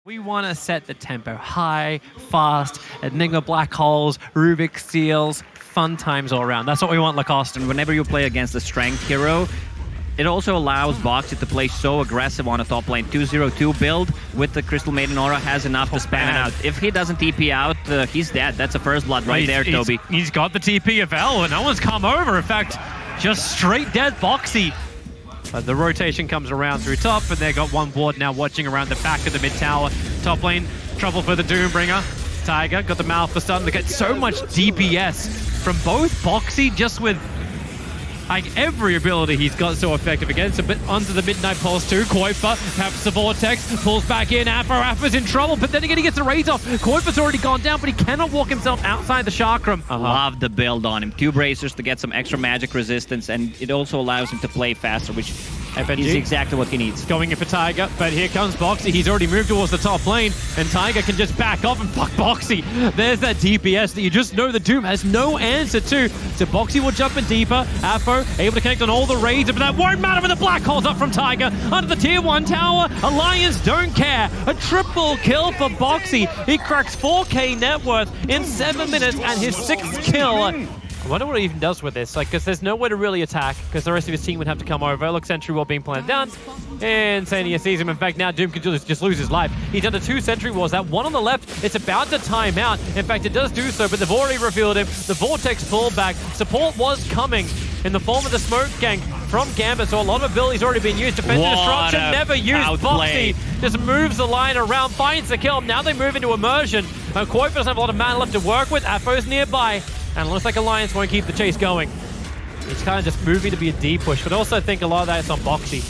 We want to set the tempo high, fast, Enigma black holes, Rubik seals, fun times all around. That's what we want, Lacoste. And whenever you play against a strength hero, it also allows Boxy to play so aggressive on a top lane. 2-0-2 build with the Crystal Maiden Aura has enough to spam it out. If he doesn't TP out, he's dead. That's a first blood right there, Toby. He's got the TP of L, and no one's come over. In fact, just straight dead Boxy. The rotation comes around through top, and they've got one ward now watching around the back of the mid tower. Top lane, trouble for the Doombringer. Tiger got the mouth for starting to get so much DPS from both Boxy, just with like every ability he's got so effective against him. But onto the Midnight Pulse too. Koifa taps the Vortex, pulls back in. Afro's in trouble, but then again he gets the raise off. Koifa's already gone down, but he cannot walk himself outside the chakram. Love the build on him. 2 bracers to get some extra magic resistance, and it also allows him to play faster, which is exactly what he needs. Going in for Tiger, but here comes Boxy. He's already moved towards the top lane, and Tiger can just back off and fuck Boxy. There's that DPS that you just know the Doom has no answer to. So Boxy will jump in deeper. Afro able to connect on all the raids, but that won't matter with the black holes up from Tiger. Under the tier 1 tower, Alliance don't care. A triple kill for Boxy. He cracks 4K net worth in 7 minutes and his 6th kill. I wonder what he even does with this, like, because there's no way to really attack, because the rest of his team would have to come over. Look, Sentry Wall being planted down, and Sania sees him. In fact, now Doom can just lose his life. He's under 2 Sentry Walls. That one on the left, it's about to time out. In fact, it does do so, but they've already revealed him. The Vortex pullback. Support was coming in the form of the Smoke Gang from Gambit, so a lot of abilities already been used. Defensive Disruption, never used. Boxy just moves the line around, finds the kill. Now they move into Immersion. Koifa doesn't have a lot of mana left to work with. Afo's nearby. And it looks like Alliance won't keep the chase going. He's kind of just moving to be a D push, but also I think a lot of that is on Boxy.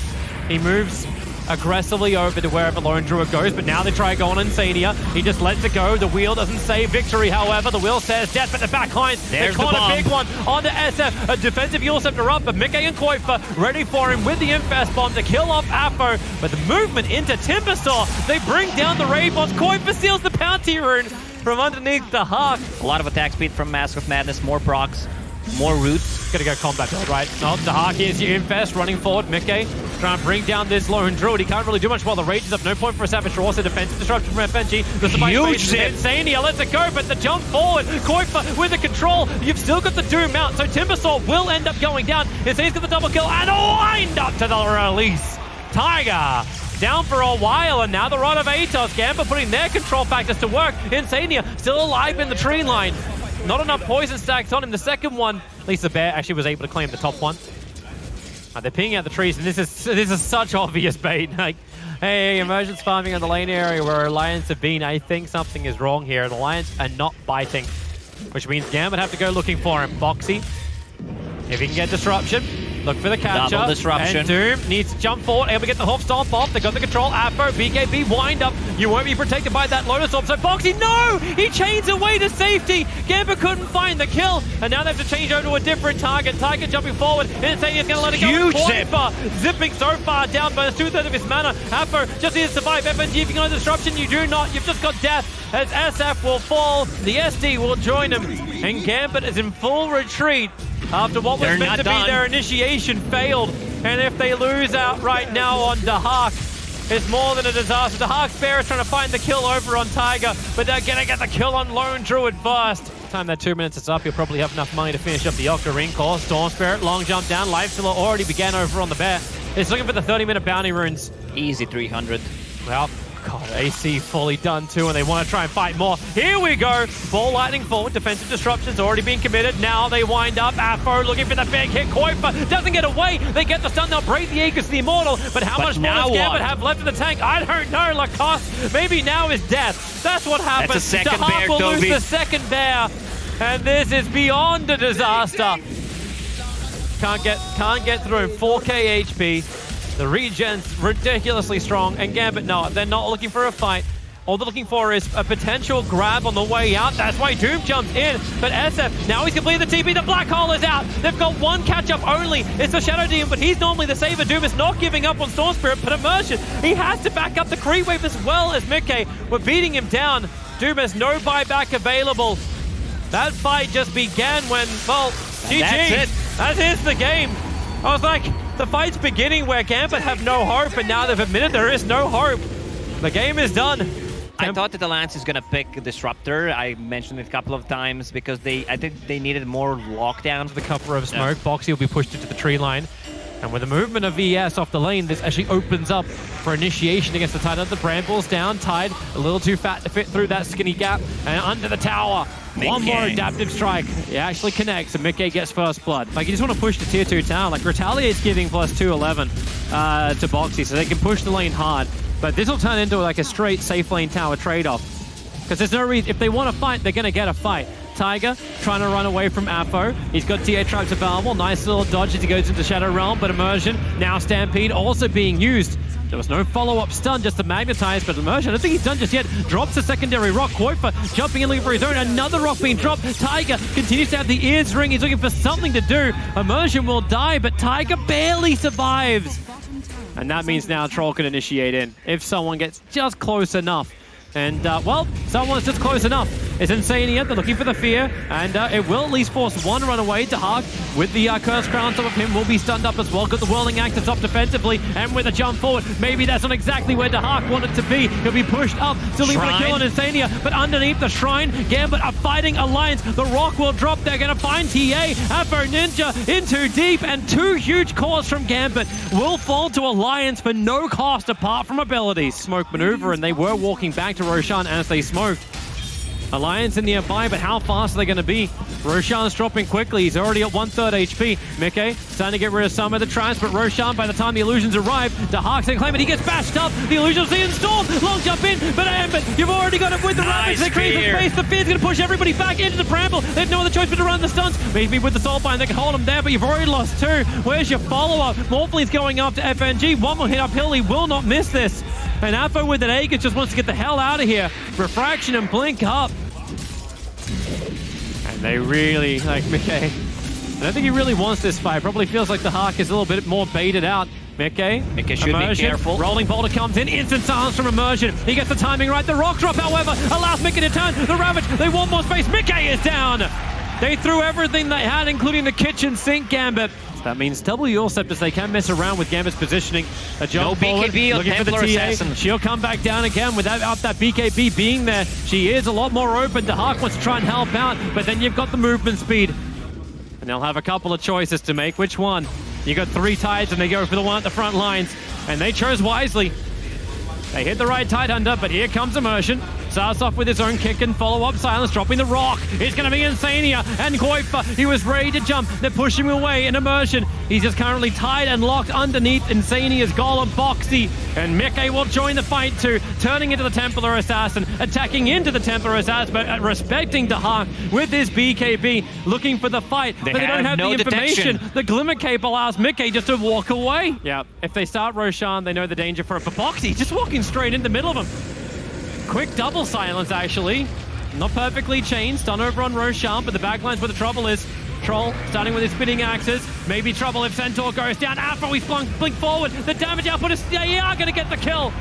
He moves aggressively over to wherever Lone Druid goes, but now they try going on Insania. He just lets it go. The wheel doesn't save victory, however. The wheel says death, but the back lines, they caught a big one onto SF. A defensive Yule Scepter up, but Mickey and Koifa ready for him with the Infest Bomb to kill off Afro. But the movement into Timbersaw, they bring down the Raid Boss. Koifa steals the Bounty Rune from underneath the Hawk. A lot of attack speed from Mask of Madness, more procs, more roots. Gotta go combat build, right? No, the Hawk is your Infest running forward. Mickey trying to bring down this Lone Druid. He can't really do much while the Rage is up. No point for a Savage Roar. So defensive disruption from FNG. Huge hit. Insania lets it go, but the jump forward. Koifa with the control. You've still got the Doom out, so Timbersaw will end up going down. Insania's got the double kill and wind up to the release. Tiger down for a while, and now the Rod of Atos. Gambit putting their control factors to work. Insania still alive in the tree line. Not enough poison stacks on him. The second one, at least the bear actually was able to claim the top one. They're pinging out the trees, and this is such obvious bait. Like, hey, Immersion's farming on the lane area where Alliance have been. I think something is wrong here. The Alliance are not biting, which means Gambit have to go looking for him. Boxy, if he can get disruption, look for the catch-up. Double disruption. And Doom needs to jump forward, able to get the Hoof Stomp off. They got the control. Afro, BKB, wind up. You won't be protected by that Lotus Orb. So Boxy, no! He chains away to safety. Gambit couldn't find the kill. And now they have to change over to a different target. Tiger jumping forward. Insania's going to let it go. Huge zip. Zipping so far down, but it's 2/3 of his mana. Afro just needs to survive. FNG, if you got a disruption, you do not. You've just got death. As SF will fall, the SD will join him. And Gambit is in full retreat after what was meant to be their initiation failed. And if they lose out right now on Dahak, it's more than a disaster. Dahak's bear is trying to find the kill over on Tiger, but they're going to get the kill on Lone Druid first. Time that 2 minutes is up, you'll probably have enough money to finish up the Octarine Core. Storm Spirit, long jump down. Lifestealer already began over on the bear. It's looking for the 30-minute bounty runes. Easy 300. Well, God, AC fully done too, and they want to try and fight more. Here we go. Ball lightning forward. Defensive disruption's already been committed. Now they wind up. Afro looking for the big hit. Koifa doesn't get away. They get the stun. They'll break the Aegis of the Immortal. But how much more does Gambit have left in the tank? I don't know. Lacoste, maybe now is death. That's what happens. That's a second bear, will Toby. lose the second bear. And this is beyond a disaster. Can't get through. 4K HP. The regen's ridiculously strong, and Gambit, no, they're not looking for a fight. All they're looking for is a potential grab on the way out. That's why Doom jumps in, but SF, now he's completed the TP, the Black Hole is out. They've got one catch-up only. It's the Shadow Demon, but he's normally the saver. Doom is not giving up on Storm Spirit, but Immersion, he has to back up the creep wave as well as Mickey. We're beating him down. Doom has no buyback available. That fight just began when, well, GG. That's it. That is the game. I was like, the fight's beginning where Gambit have no hope, and now they've admitted there is no hope. The game is done. I thought that Alliance is gonna pick Disruptor. I mentioned it a couple of times because I think they needed more lockdown. The cover of smoke, Boxy will be pushed into the tree line. And with the movement of VS off the lane, this actually opens up for initiation against the Tide. The Brambles down, Tide a little too fat to fit through that skinny gap. And under the tower, one more adaptive strike. It actually connects, and Mickey gets first blood. Like, you just want to push the tier 2 tower. Like, Retaliate's giving plus 211 to Boxy, so they can push the lane hard. But this will turn into like a straight safe lane tower trade-off. Because there's no reason, if they want to fight, they're going to get a fight. Tiger trying to run away from Apo. He's got TA traps available. Nice little dodge as he goes into Shadow Realm, but Immersion, now Stampede also being used. There was no follow-up stun, just to magnetize, but Immersion, I don't think he's done just yet. Drops a secondary rock. Koifa jumping in looking for his own. Another rock being dropped. Tiger continues to have the ears ring. He's looking for something to do. Immersion will die, but Tiger barely survives. And that means now Troll can initiate in if someone gets just close enough. And, well, someone's just close enough. It's Insania. They're looking for the fear. And it will at least force one run away. Dahak with the Curse Crown on top of him will be stunned up as well. Got the Whirling Axis up defensively. And with a jump forward, maybe that's not exactly where Dahak wanted to be. He'll be pushed up. Still looking for a kill on Insania. But underneath the Shrine, Gambit are fighting Alliance. The rock will drop. They're going to find TA. Afro Ninja in too deep. And 2 huge cores from Gambit will fall to Alliance for no cost apart from abilities. Smoke maneuver, and they were walking back to Roshan as they smoked. Alliance in nearby, but how fast are they going to be? Roshan's dropping quickly. He's already at 1/3 HP. Mickey starting to get rid of some of the traps, but Roshan, by the time the illusions arrive, Dahak's going to claim it. He gets bashed up. The illusions are installed. Long jump in, but Ambit, you've already got it with the Ravage. They create the space. The fear's going to push everybody back into the Bramble. They have no other choice but to run the stunts. Maybe with the Soulbind, they can hold him there, but you've already lost 2. Where's your follow-up? Morphlee's going up to FNG. One more hit uphill. He will not miss this. And Apo with an Aegis just wants to get the hell out of here. Refraction and blink up. And they really, like, Mickey, I don't think he really wants this fight. Probably feels like the Hawk is a little bit more baited out. Mickey should be careful. Rolling Boulder comes in. Instant silence from Immersion. He gets the timing right. The rock drop, however, allows Mickey to turn. The Ravage, they want more space. Mickey is down. They threw everything they had, including the kitchen sink Gambit. That means W all Scepters, they can mess around with Gambit's positioning. A jump forward, looking for the TA. Assassin. She'll come back down again without that BKB being there. She is a lot more open. Dahak wants to try and help out, but then you've got the movement speed. And they'll have a couple of choices to make. Which one? You got 3 Tides and they go for the one at the front lines. And they chose wisely. They hit the right Tidehunter, but here comes Immersion. Starts off with his own kick and follow-up silence, dropping the rock. It's going to be Insania and Koifa. He was ready to jump. They're pushing him away in Immersion. He's just currently tied and locked underneath Insania's Golem Boxy. And Mickey will join the fight too, turning into the Templar Assassin, attacking into the Templar Assassin, but respecting Dahak with his BKB, looking for the fight. But they don't have the information. Detection. The Glimmer Cape allows Mickey just to walk away. Yeah, if they start Roshan, they know the danger for it. But Boxy just walking straight in the middle of him. Quick double silence, actually. Not perfectly chained. Stun over on Roshan, but the backline's where the trouble is. Troll starting with his spinning axes. Maybe trouble if Centaur goes down. Afro, he's blink forward. The damage output is... They are going to get the kill.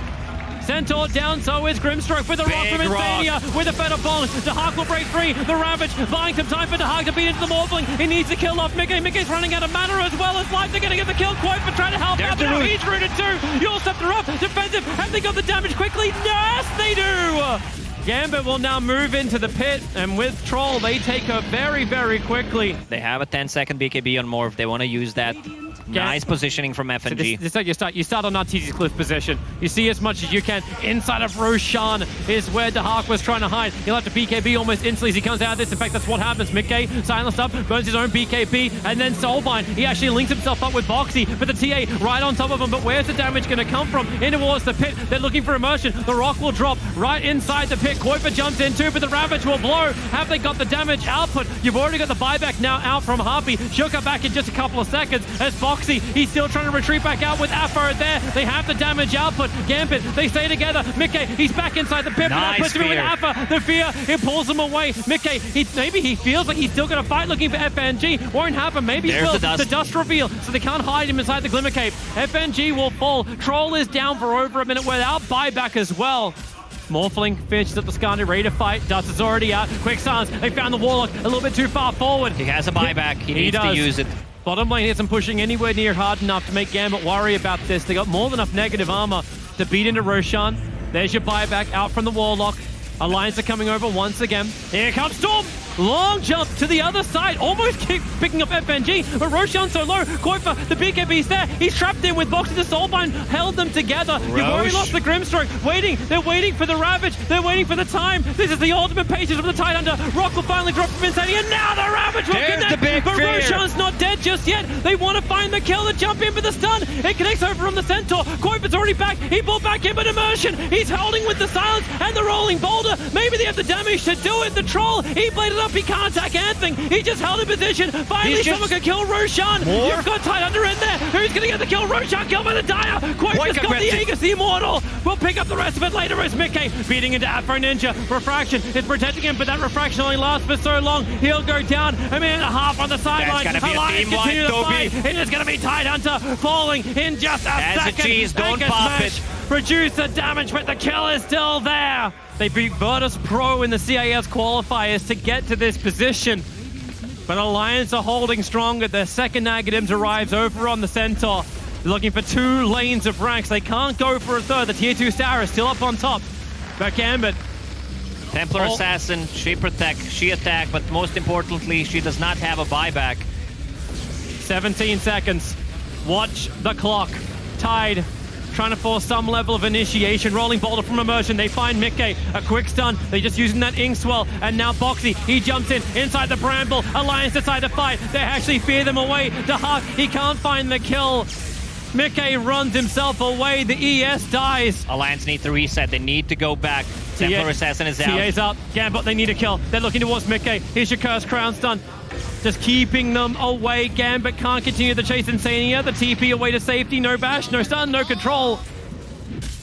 Centaur down, so is Grimstroke with a rock from Insania, with a Feather Bong. Dahak will break free. The Ravage buying some time for Dahak to beat into the Morphling. He needs to kill off Mickey. Mickey's running out of mana as well as life. They're going to get the kill. Koifa trying to help out, but now he's rooted too. You'll step the up. Defensive. Have they got the damage quickly? Yes, they do. Gambit will now move into the pit, and with Troll, they take her very, very quickly. They have a 10-second BKB on Morph. They want to use that. Nice positioning from FNG. So this is how you start on Arteezy's cliff position. You see as much as you can. Inside of Roshan is where Dahak was trying to hide. He'll have to BKB almost instantly as he comes out of this. In fact, that's what happens. Mickey silenced up, burns his own BKB, and then Soulbind. He actually links himself up with Boxy, but the TA right on top of him. But where's the damage going to come from? In towards the pit. They're looking for Immersion. The rock will drop right inside the pit. Koifa jumps in too, but the Ravage will blow. Have they got the damage output? You've already got the buyback now out from Harpy. She'll come back in just a couple of seconds as Boxy, he's still trying to retreat back out with Afro there. They have the damage output. Gambit, they stay together. Mickey, he's back inside the pit, but that puts him in with Afro. The fear, it pulls him away. Mickey, maybe he feels like he's still going to fight looking for FNG. Won't happen. Maybe he will. The dust reveal, so they can't hide him inside the Glimmer Cape. FNG will fall. Troll is down for over a minute without buyback as well. Morphling finishes up the Skandi, ready to fight. Dust is already out. Quick silence. They found the Warlock a little bit too far forward. He has a buyback. He needs to use it. Bottom lane isn't pushing anywhere near hard enough to make Gambit worry about this. They got more than enough negative armor to beat into Roshan. There's your buyback out from the Warlock. Alliance are coming over once again. Here comes Storm. Long jump to the other side, almost picking up FNG, but Roshan so low. Koifa, the BKB's there. He's trapped in with Boxy. The Soulbind held them together. You've already lost the Grimstroke. Waiting, they're waiting for the Ravage. They're waiting for the time. This is the ultimate patience of the Tidehunter. Rock will finally drop from Insanity, and now the Ravage will connect. But Roshan's not dead just yet. They want to find the kill, to jump in for the stun. It connects over on the Centaur. Koifa's already back. He pulled back in, but Immersion. He's holding with the silence and the rolling boulder. Maybe they have the damage to do it. The Troll, he bladed up. He can't attack anything. He just held in position. Finally, someone could kill Roshan. You've got Tidehunter in there. Who's going to get the kill? Roshan killed by the Dire. Koifa's got the Aegis, the Immortal. We'll pick up the rest of it later as Mickey beating into Afro Ninja. Refraction is protecting him, but that Refraction only lasts for so long. He'll go down. A minute and a half on the sideline. Alliance continue to fight. It is going to be Tidehunter falling in just a second. Cheese, don't pop it. Reduce the damage, but the kill is still there. They beat Virtus Pro in the CIS qualifiers to get to this position. But Alliance are holding strong. Their second Negatives arrives over on the Centaur. They're looking for 2 lanes of ranks. They can't go for a third. The tier 2 Star is still up on top. But Gambit. Templar Assassin, she protect, she attack, but most importantly, she does not have a buyback. 17 seconds. Watch the clock. Tide trying to force some level of initiation. Rolling boulder from Immersion. They find Mickey. A quick stun. They're just using that ink swell. And now Boxy. He jumps in inside the bramble. Alliance decide to fight. They actually fear them away. Dahak, he can't find the kill. Mickey runs himself away. The ES dies. Alliance need to reset. They need to go back. Templar Assassin is out. TA's up. Gambit, they need a kill. They're looking towards Mickey. Here's your Curse Crown stun. Just keeping them away. Gambit can't continue the chase. Insania, the TP away to safety. No bash, no stun, no control.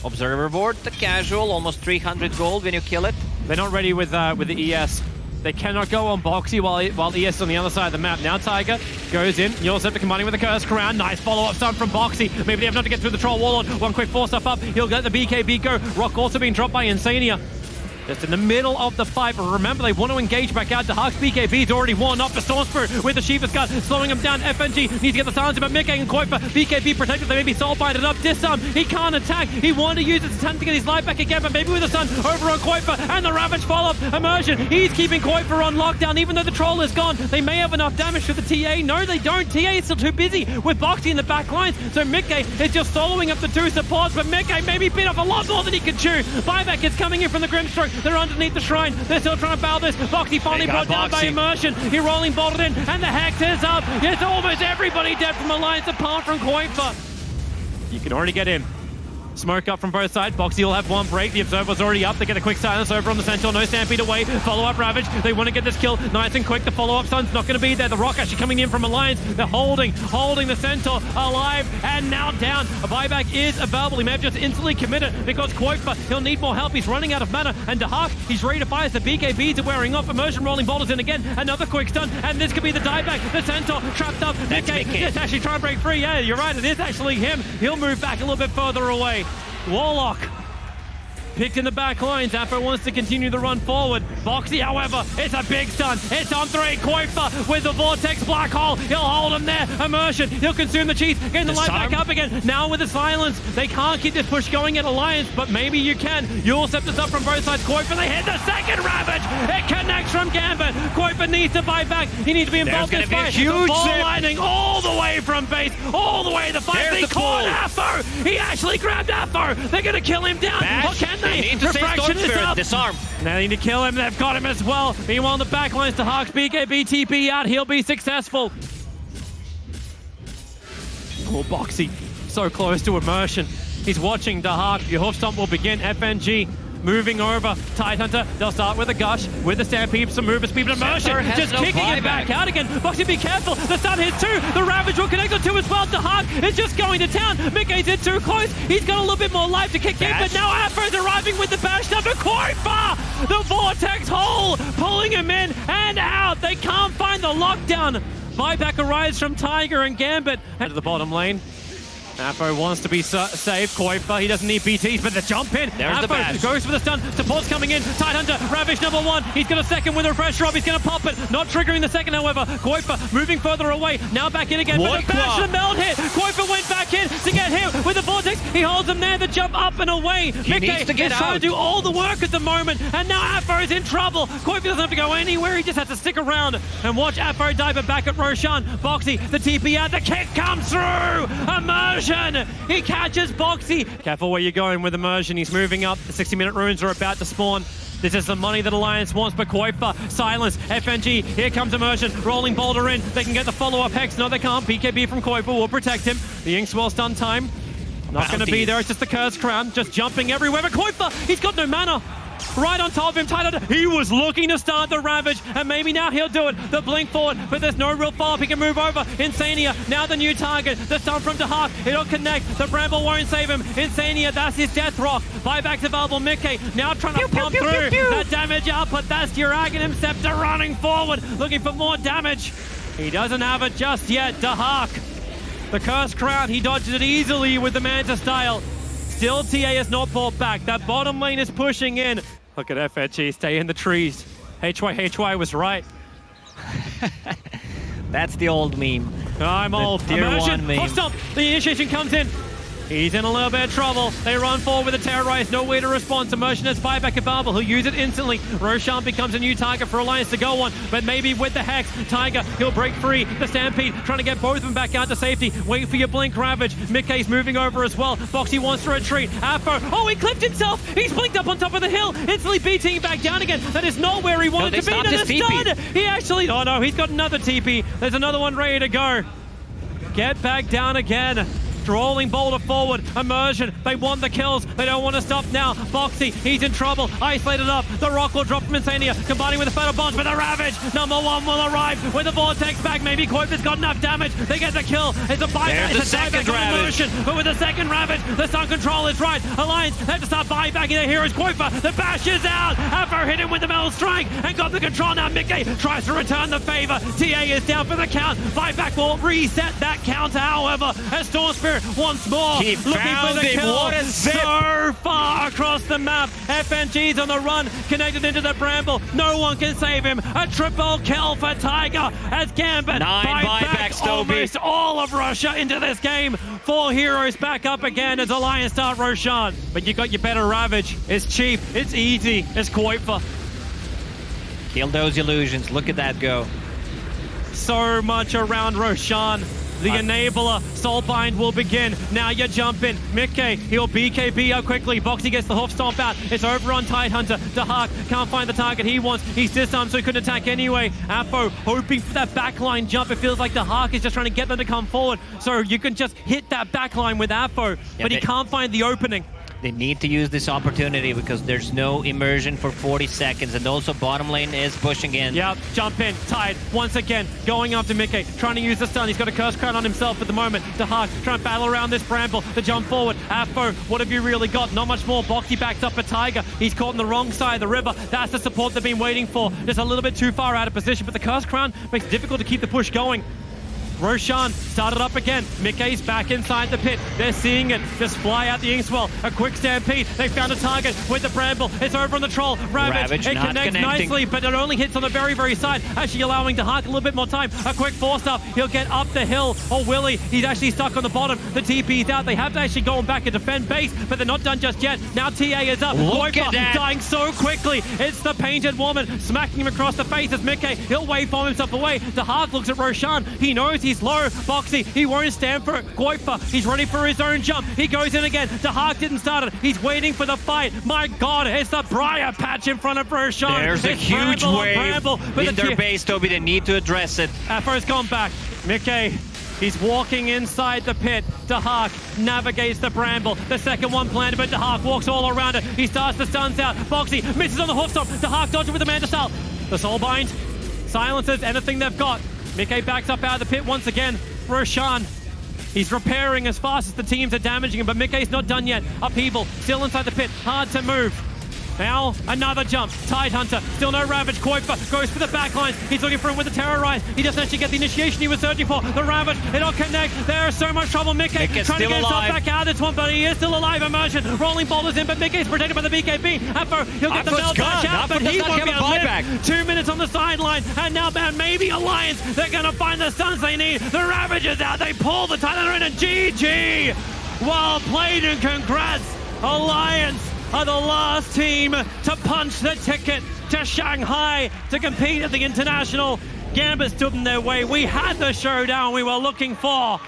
Observer board, the casual, almost 300 gold when you kill it. They're not ready with the ES. They cannot go on Boxy while ES is on the other side of the map. Now Tiger goes in. Yosef combining with the Curse Crown. Nice follow-up stun from Boxy. Maybe they have enough to get through the Troll Warlord. One quick force stuff up. He'll get the BKB go. Rock also being dropped by Insania. Just in the middle of the fight, but remember, they want to engage back out. Dahak's BKB's already worn up. The Storm Spirit with the Shiva's Gun, slowing him down. FNG needs to get the silencer, but Mickey and Koifa, BKB protected. They may be soul-binded up. Disarm, he can't attack. He wanted to use his attempt to get his life back again, but maybe with the Sun over on Koifa, and the Ravage follow-up. Immersion, he's keeping Koifa on lockdown, even though the Troll is gone. They may have enough damage for the TA. No, they don't. TA is still too busy with Boxy in the back lines, so Mickey is just soloing up the 2 supports, but Mickey maybe bit off a lot more than he could chew. Buyback is coming in from the Grimstroke. They're underneath the shrine. They're still trying to battle this. Boxy finally brought down by Immersion. He rolling bolted in, and the Hex is up. It's almost everybody dead from Alliance apart from Koifa. You can already get in. Smoke up from both sides. Boxy will have one break. The Observer's already up. They get a quick silence over on the Centaur. No Stampede away. Follow-up Ravage. They want to get this kill nice and quick. The follow-up stun's not going to be there. The Rock actually coming in from Alliance. They're holding the Centaur alive and now down. A buyback is available. He may have just instantly committed because Koifa, he'll need more help. He's running out of mana. And Dahak, he's ready to fire. The BKBs are wearing off. Immersion rolling boulders in again. Another quick stun. And this could be the dieback. The Centaur trapped up. Mickey is actually trying to break free. Yeah, you're right. It is actually him. He'll move back a little bit further away. Warlock picked in the back line. Zappo wants to continue the run forward. Boxy, however, it's a big stun. It's on 3. Koifa with the Vortex Black Hole. He'll hold him there. Immersion. He'll consume the cheese. Getting the light back up again. Now with the silence. They can't keep this push going at Alliance, but maybe you can. Yule scepters up from both sides. Koifa, they hit the second Ravage. It connects from Gambit. Koifa needs to buy back. He needs to be involved in this fight. Huge ball lightning all the way from base. All the way to the fight. They caught Afo. He actually grabbed Afo. They're going to kill him down. Or can they? Refraction is up. Disarm. Now they need to kill him. They've got him as well. Meanwhile, the backlines to Hawks. BKB TP out. He'll be successful. Poor Boxy. So close to Immersion. He's watching Dahak. Your hoof stomp will begin. FNG moving over. Tidehunter, they'll start with a gush, with the Stampede, some movement speed, but Immersion just kicking it back out again. Boxy, be careful. The stun hits 2. The Ravage will connect on 2 as well. Dahak is just going to town. Mickey's in too close. He's got a little bit more life to kick in, but now Afro's arriving with the bash number. Koifa! The Vortex Hole pulling him in and out. They can't find the lockdown. Buyback arrives from Tiger and Gambit. Head to the bottom lane. Afro wants to be safe. Koifa, he doesn't need BTs, but the jump in. There's the Afro goes for the stun. Support's coming in. Tidehunter, Ravage #1. He's got a second with a refresh drop. He's going to pop it. Not triggering the second, however. Koifa moving further away. Now back in again. With a bash and meld hit. Koifa went back in to get him with the vortex. He holds him there. The jump up and away. He needs to get out. Trying to do all the work at the moment. And now Afro is in trouble. Koifa doesn't have to go anywhere. He just has to stick around and watch Afro dive it back at Roshan. Boxy, the TP out. The kick comes through. Immersion. He catches Boxy. Careful where you're going with Immersion. He's moving up. The 60-minute runes are about to spawn. This is the money that Alliance wants, but Koifa, silence, FNG, here comes Immersion, rolling Boulder in. They can get the follow-up Hex. No, they can't. BKB from Koifa will protect him. The Inkswell stun time. Not going to be there. It's just the Cursed Crown, just jumping everywhere. But Koifa, he's got no mana. Right on top of him, Tyler. He was looking to start the Ravage, and maybe now he'll do it. The blink forward, but there's no real follow-up. He can move over. Insania, now the new target. The stun from Dahak. It'll connect. The Bramble won't save him. Insania, that's his death rock. Buyback's available. Mickey now trying to pump through that damage output. That's your Aghanim Scepter running forward, looking for more damage. He doesn't have it just yet. Dahak, the Cursed Crown, he dodged it easily with the Manta style. Still, TA is not brought back. That bottom lane is pushing in. Look at FNG, stay in the trees. HY was right. That's the old meme. I'm old. Tier 1 meme. Stomp. The initiation comes in. He's in a little bit of trouble. They run forward with a Terrorize. No way to respond. Immersion is buyback available. He'll use it instantly. Roshan becomes a new target for Alliance to go on. But maybe with the Hex, Tiger, he'll break free. The Stampede trying to get both of them back out to safety. Wait for your blink Ravage. Mickey's moving over as well. Boxy wants to retreat. Afro. Oh, he clipped himself. He's blinked up on top of the hill. Instantly BTing back down again. That is not where he wanted to be. No, the stun. He actually... Oh, no. He's got another TP. There's another one ready to go. Get back down again. Rolling Boulder forward. Immersion. They want the kills. They don't want to stop now. Boxy, he's in trouble. Isolated up. The rock will drop from Insania. Combining with the Fatal Bonds with a Ravage. #1 will arrive with the Vortex back. Maybe Koifa's got enough damage. They get the kill. It's a buyback. There's the second Ravage. Immersion. But with the second Ravage, the stun control is right. Alliance, they have to start buybacking their heroes. Koifa, the bash is out. Afro hit him with the Metal Strike and got the control. Now Mickey tries to return the favor. TA is down for the count. Buyback will reset that counter, however, as Storm Spirit once more he looking for the kill. What a zip. So far across the map. FNG's on the run, connected into the Bramble. No one can save him. A triple kill for Tiger as Gambit 9 buybacks, Toby. Almost all of Russia into this game. 4 heroes back up again as Alliance start Roshan. But you got your better Ravage. It's cheap. It's easy. It's Koifa. Kill those illusions. Look at that go. So much around Roshan. The enabler, Soulbind will begin. Now you jump in. Mickey, he'll BKB out quickly. Boxy gets the hoof stomp out. It's over on Tidehunter. Dahak can't find the target he wants. He's disarmed, so he couldn't attack anyway. Afro hoping for that backline jump. It feels like Dahak is just trying to get them to come forward. So you can just hit that backline with Afro, but he can't find the opening. They need to use this opportunity because there's no immersion for 40 seconds, and also bottom lane is pushing in. Yep, jump in, Tide, once again, going after Mickey, trying to use the stun. He's got a Curse Crown on himself at the moment. Dahak trying to battle around this Bramble, the jump forward. Afro, what have you really got? Not much more. Boxy backs up a Tiger. He's caught on the wrong side of the river. That's the support they've been waiting for. Just a little bit too far out of position, but the Curse Crown makes it difficult to keep the push going. Roshan started up again. Mickey's back inside the pit. They're seeing it. Just fly out the Inkswell. A quick stampede. They found a target with the Bramble. It's over on the Troll. Ravage. It connects nicely, but it only hits on the very, very side. Actually allowing Dahak a little bit more time. A quick force up. He'll get up the hill. Or will he? He's actually stuck on the bottom. The TP's out. They have to actually go back and defend base, but they're not done just yet. Now TA is up. Look at that. Dying so quickly. It's the Painted Woman smacking him across the face as Mickey. He'll waveform himself away. Dahak looks at Roshan. He knows he's low. Boxy, he won't stand for it. Koifa, he's ready for his own jump. He goes in again. Dahak didn't start it. He's waiting for the fight. My God, it's the Briar Patch in front of Roshan. There's a huge wave in their base, Toby. They need to address it. Afro's gone back. Mickey, he's walking inside the pit. Dahak navigates the Bramble. The second one planted, but Dahak walks all around it. He starts the stuns out. Boxy misses on the hoof stop. Dahak dodges with the Manta style. The Soulbind silences anything they've got. Mickey backs up out of the pit once again. Roshan, he's repairing as fast as the teams are damaging him, but Mickey's not done yet. Upheaval, still inside the pit, hard to move. Now, another jump. Tidehunter, still no Ravage. Koifa goes for the backline. He's looking for him with the Terrorize. He doesn't actually get the initiation he was searching for. The Ravage, it'll connect. There's so much trouble. Mickey trying to get himself back out of this one, but he is still alive. Immersion, rolling boulders in, but Mickey's protected by the BKB. Afro, he'll get the bell dash out, but he won't be able to live. 2 minutes on the sideline, and now maybe Alliance, they're going to find the stuns they need. The Ravage is out. They pull the Tidehunter in, and GG! Well played, and congrats. Alliance are the last team to punch the ticket to Shanghai to compete at the International. GAMBIT stood in their way. We had the showdown we were looking for.